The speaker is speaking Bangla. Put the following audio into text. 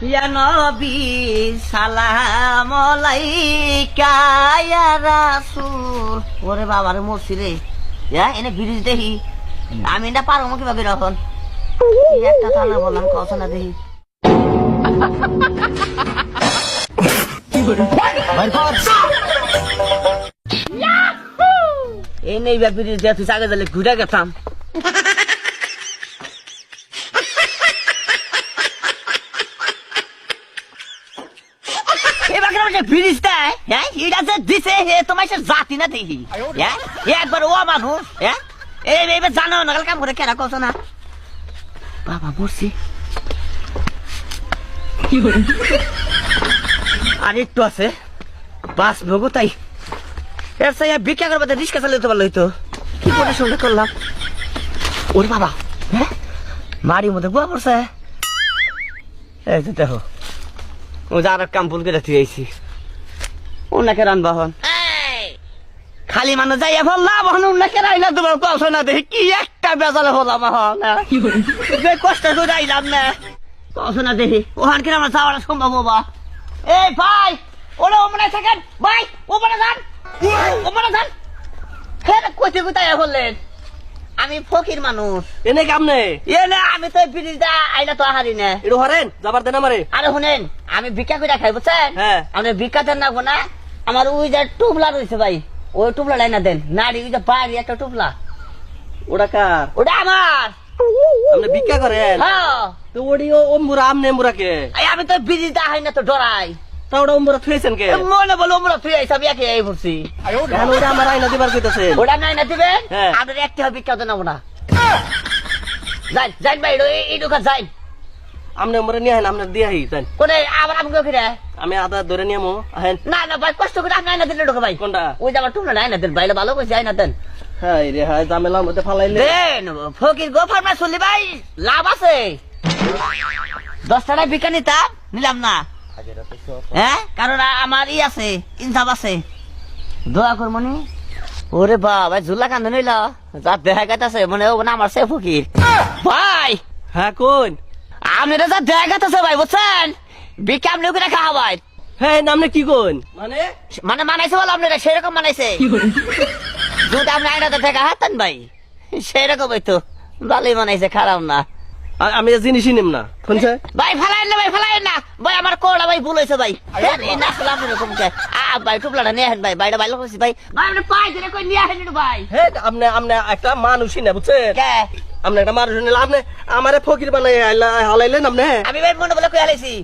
ইয়া নবী সালাম আলাইকা ইয়া রাসূল। ওরে বাবারে মরছি রে। এনে ব্রিজ দেখি আমি না পারবো কিভাবে এখন একটা থানা বললাম কথা না দেখি এনে ব্রিজ দিয়ে তুই আগে দিলে ঘুরে গেতাম। ব্রিজ দেয় এটা যে দিছে তোমার জাতি না দেখি একবার ও মানুষ এইবার জানো না কাম করে কেনা কত না বাবা মরছি আর একটু আছে বাস ভোগো তাই এর সাই ভিক্ষা করবো রিক্সা চালাতে পারলো তো কি করে সঙ্গে করলাম। ওর বাবা বাড়ির মধ্যে গুয়া পড়ছে এই তো দেখো ও যা আর কাম ভুল করে দিয়েছি ওনাকে রানবাহন খালি মানুষ যাইয়া বললাম ওনাকে রাইনা তোমার কথা না দেখি কি একটা বেজালে হলাম কষ্ট করে আইলাম না কথা না দেখি ওখান কিনা আমার যাওয়াটা সম্ভব হবা। এই ভাই ওরা ওমনে থাকেন ভাই ওমনে যান কইতে কোথায় বললেন আমি ফকির মানুষ এনে কামনে এনে আমি তো ব্রিজটা আইনা তো হারি না একটু হরেন যাবার দেন আমারে। আরে শুনেন আমি ভিক্ষা করে খাই বুঝছেন আমি ভিক্ষা দেন না না আমার ওই যে টুপলা রয়েছে ভাই ওই টুপলা লাইনা দেন নাড়ি ওই যে বাড়ি একটা টুপলা ওটা কার? ওটা আমার। আপনি ভিক্ষা করেন? হ্যাঁ তো ওডি ও মুরা আমনে মুরা কে? আমি তো ব্রিজটা হাই না তো ডরাই তা ওটা মুরা থুইছেন কে? মনে বলো মুরা ফ্রি আইসা আমি একে এই বলছি কেন ওটা আমার আইনা দিবার কইতাছেন? ওটা নাই না দিবেন আপনার একটা ভিক্ষা দেন না যাই যাই ভাই এই দোকান যাই আমনে মুরা নিয়ে আহেন আমনে দিয়ে আহি যান কোনে আবার আমাকে ফিরে আমি আদা ধরে নিয়ে আহেন। না না ভাই কষ্ট করে আপনি আইনা দিলে ঢোকা ভাই কোনটা? ওই যে আমার টুকরা আইনা দেন ভাই ভালো কইছে আইনা দেন। হাই রে হাই জামেলার মধ্যে ফালাইলে দেন ফকির গো ফার্মাস চলি ভাই লাভ আছে 10 টাকা ভিক্ষা নিতাম নিলাম না কারণ আমার ই আছে ইনসাফ আছে দোয়া করমনি ওরে বাবা ঝুলা কান্দ নিল যা দেখা গেছে মনে হবে না আমার সে ফকির ভাই। হ্যাঁ কোন আপনি যা দেখা গেছে ভাই বুঝছেন ভিক্ষা আপনি ওখানে খাওয়া ভাই হ্যাঁ নামনে কি কোন মানে মানে মানাইছে বলো আপনারা সেরকম মানাইছে যদি আপনি আইনাতে দেখা হাতেন ভাই সেরকম হইতো ভালোই মানাইছে খারাপ না। আমি জিনিসই নিম না শুনছে ভাই ফেলাইন না ভাই ফেলাইন না ভাই আমার কোড়া ভাই ভুল হয়েছে ভাই এই না আসলে আপনি এরকম ভাই টুপলাটা নিয়ে আসেন ভাই বাইরে বাইরে করছি ভাই ভাই আপনি পাই ধরে কই নিয়ে আসেন ভাই হ্যাঁ আপনি আপনি একটা মানুষই না বুঝছেন আপনি একটা মানুষ নিলে আপনি আমারে ফকির বানাই হালাইলেন আপনি আমি ভাই মনে বলে কই হালাইছি